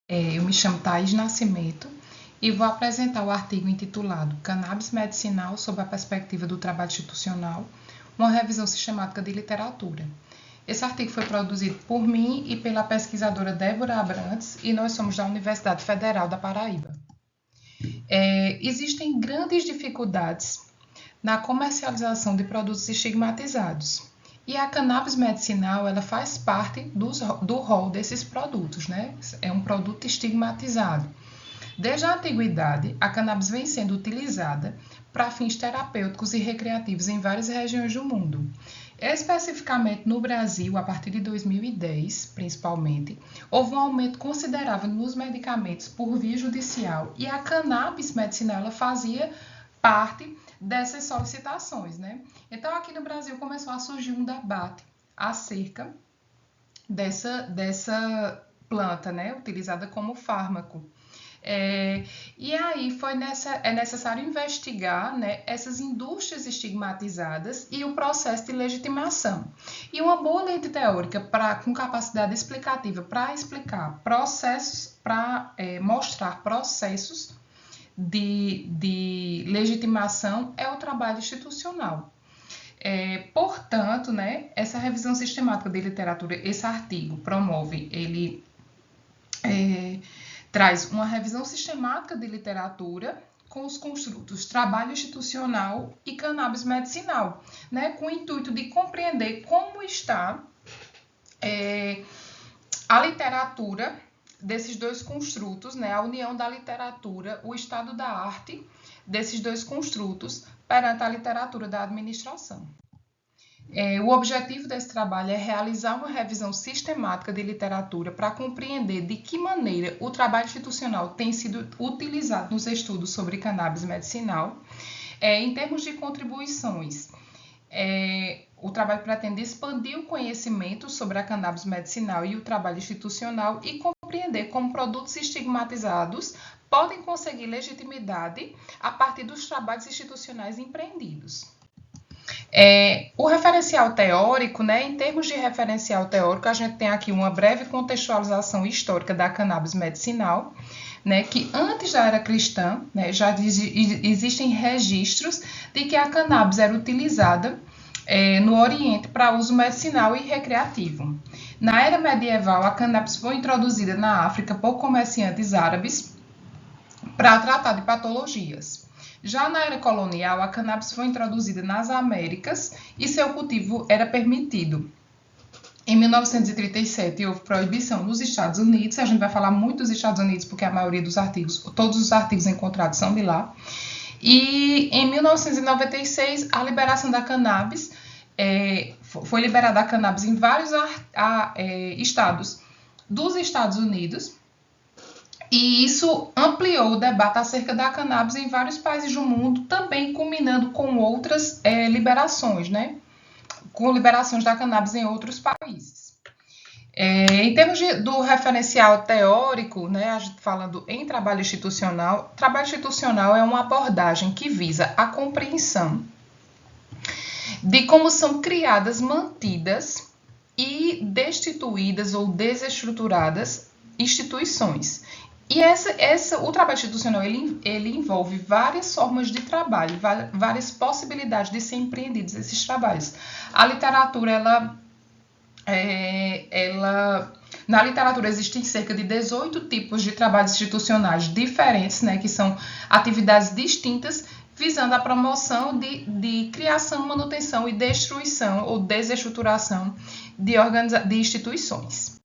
Eu me chamo Thaís Nascimento e vou apresentar o artigo intitulado Cannabis Medicinal sob a perspectiva do trabalho institucional, uma revisão sistemática de literatura. Esse artigo foi produzido por mim e pela pesquisadora Débora Abrantes e nós somos da Universidade Federal da Paraíba. Existem grandes dificuldades na comercialização de produtos estigmatizados. E a cannabis medicinal, ela faz parte do rol desses produtos, né? É um produto estigmatizado. Desde a antiguidade, a cannabis vem sendo utilizada para fins terapêuticos e recreativos em várias regiões do mundo. Especificamente no Brasil, a partir de 2010, principalmente, houve um aumento considerável nos medicamentos por via judicial e a cannabis medicinal ela fazia parte dessas solicitações, né? Então, aqui no Brasil começou a surgir um debate acerca dessa planta, né? Utilizada como fármaco. E aí é necessário investigar, né, essas indústrias estigmatizadas e o processo de legitimação. E uma boa lente teórica com capacidade explicativa para explicar processos, para mostrar processos de legitimação é o trabalho institucional. Portanto, né, essa revisão sistemática de literatura, esse artigo promove, ele traz uma revisão sistemática de literatura com os construtos trabalho institucional e cannabis medicinal, né, com o intuito de compreender como está a literatura desses dois construtos, né, a união da literatura, o estado da arte desses dois construtos perante a literatura da administração. O objetivo desse trabalho é realizar uma revisão sistemática de literatura para compreender de que maneira o trabalho institucional tem sido utilizado nos estudos sobre cannabis medicinal. Em termos de contribuições, o trabalho pretende expandir o conhecimento sobre a cannabis medicinal e o trabalho institucional e compreender como produtos estigmatizados podem conseguir legitimidade a partir dos trabalhos institucionais empreendidos. O referencial teórico, né, em termos de referencial teórico, a gente tem aqui uma breve contextualização histórica da cannabis medicinal, né, que antes da era cristã, né, já existem registros de que a cannabis era utilizada no Oriente para uso medicinal e recreativo. Na era medieval, a cannabis foi introduzida na África por comerciantes árabes para tratar de patologias. Já na era colonial, a cannabis foi introduzida nas Américas e seu cultivo era permitido. Em 1937, houve proibição nos Estados Unidos. A gente vai falar muito dos Estados Unidos porque a maioria dos artigos, todos os artigos encontrados são de lá. E em 1996, a liberação da cannabis, foi liberada a cannabis em vários estados dos Estados Unidos. E isso ampliou o debate acerca da cannabis em vários países do mundo, também culminando com outras liberações, né? Com liberações da cannabis em outros países. Em termos do referencial teórico, né, a gente falando em trabalho institucional é uma abordagem que visa a compreensão de como são criadas, mantidas e destituídas ou desestruturadas instituições. E o trabalho institucional ele envolve várias formas de trabalho, várias possibilidades de ser empreendidos esses trabalhos. A literatura, na literatura existem cerca de 18 tipos de trabalhos institucionais diferentes, né, que são atividades distintas, visando a promoção de criação, manutenção e destruição ou desestruturação de instituições.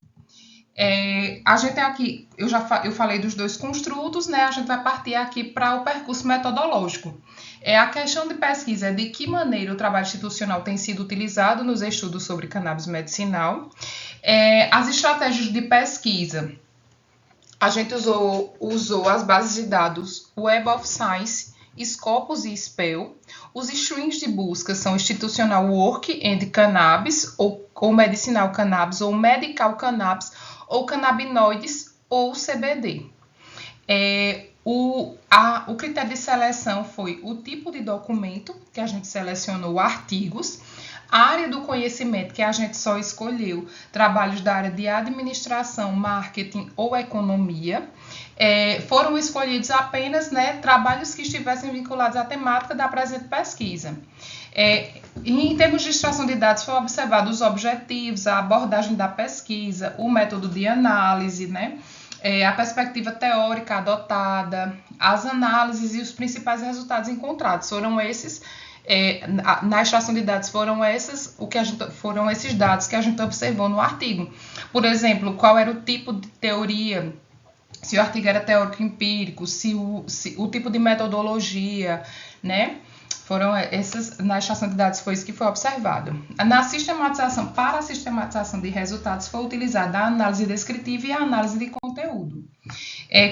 A gente tem aqui, eu falei dos dois construtos, né? A gente vai partir aqui para o percurso metodológico. A questão de pesquisa é de que maneira o trabalho institucional tem sido utilizado nos estudos sobre cannabis medicinal. As estratégias de pesquisa, a gente usou as bases de dados Web of Science, Scopus e Spell. Os streams de busca são Institutional Work and Cannabis, ou Medicinal Cannabis, ou Medical Cannabis, ou Cannabinoides, ou CBD. O critério de seleção foi o tipo de documento, que a gente selecionou artigos, a área do conhecimento, que a gente só escolheu trabalhos da área de administração, marketing ou economia. Foram escolhidos apenas, né, trabalhos que estivessem vinculados à temática da presente pesquisa. Em termos de extração de dados, foi observado os objetivos, a abordagem da pesquisa, o método de análise, né? A perspectiva teórica adotada, as análises e os principais resultados encontrados. Foram esses, na extração de dados, foram esses dados que a gente observou no artigo. Por exemplo, qual era o tipo de teoria, se o artigo era teórico empírico, se o tipo de metodologia, né? Foram essas, na extração de dados, foi isso que foi observado. Na sistematização, para a sistematização de resultados, foi utilizada a análise descritiva e a análise de conteúdo.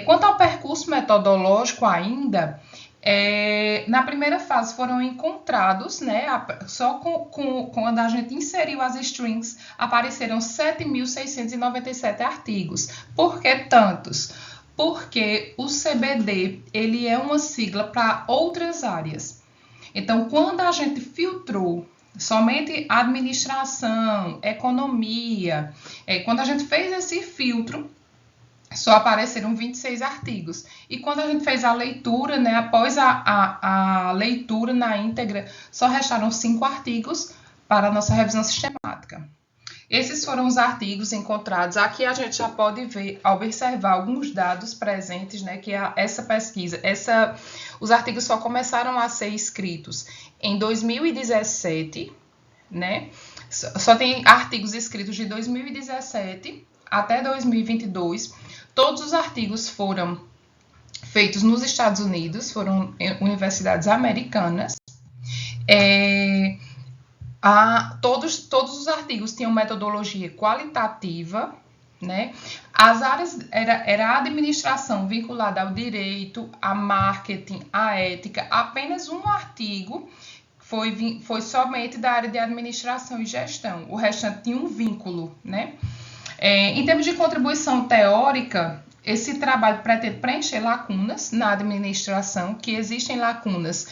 Quanto ao percurso metodológico ainda, na primeira fase foram encontrados, né, só quando a gente inseriu as strings, apareceram 7.697 artigos. Por que tantos? Porque o CBD, ele é uma sigla para outras áreas. Então, quando a gente filtrou somente administração, economia, quando a gente fez esse filtro, só apareceram 26 artigos. E quando a gente fez a leitura, né, após a leitura na íntegra, só restaram 5 artigos para a nossa revisão sistemática. Esses foram os artigos encontrados. Aqui a gente já pode ver, observar alguns dados presentes, né, que essa pesquisa, os artigos só começaram a ser escritos em 2017, né? Só tem artigos escritos de 2017 até 2022. Todos os artigos foram feitos nos Estados Unidos, foram em universidades americanas. Todos os artigos tinham metodologia qualitativa, né? As áreas era a administração vinculada ao direito, a marketing, a ética. Apenas um artigo foi somente da área de administração e gestão. O restante tinha um vínculo, né? Em termos de contribuição teórica, esse trabalho pretende preencher lacunas na administração, que existem lacunas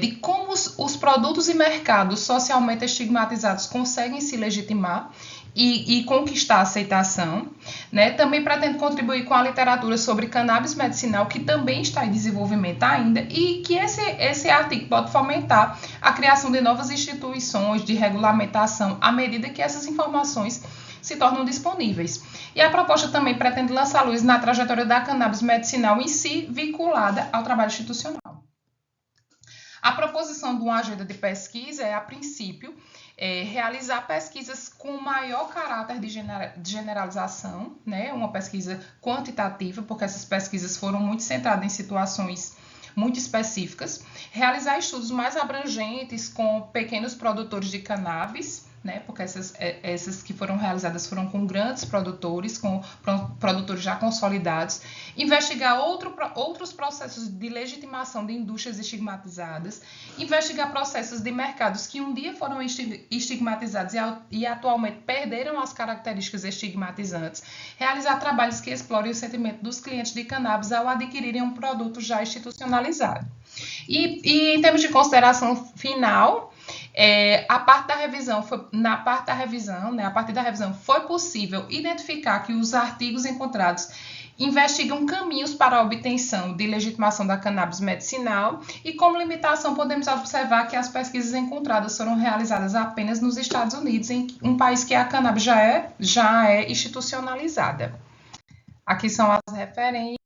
de como os produtos e mercados socialmente estigmatizados conseguem se legitimar e conquistar a aceitação, né? Também pretende contribuir com a literatura sobre cannabis medicinal, que também está em desenvolvimento ainda, e que esse artigo pode fomentar a criação de novas instituições de regulamentação à medida que essas informações se tornam disponíveis. E a proposta também pretende lançar luz na trajetória da cannabis medicinal em si, vinculada ao trabalho institucional. A proposição de uma agenda de pesquisa é, a princípio, realizar pesquisas com maior caráter de generalização, né? Uma pesquisa quantitativa, porque essas pesquisas foram muito centradas em situações muito específicas, realizar estudos mais abrangentes com pequenos produtores de cannabis, né, porque essas que foram realizadas foram com grandes produtores, com produtores já consolidados, investigar outros processos de legitimação de indústrias estigmatizadas, investigar processos de mercados que um dia foram estigmatizados e atualmente perderam as características estigmatizantes, realizar trabalhos que explorem o sentimento dos clientes de cannabis ao adquirirem um produto já institucionalizado. E em termos de consideração final, a partir da revisão foi possível identificar que os artigos encontrados investigam caminhos para a obtenção de legitimação da cannabis medicinal e, como limitação, podemos observar que as pesquisas encontradas foram realizadas apenas nos Estados Unidos, em um país que a cannabis já é institucionalizada. Aqui são as referências.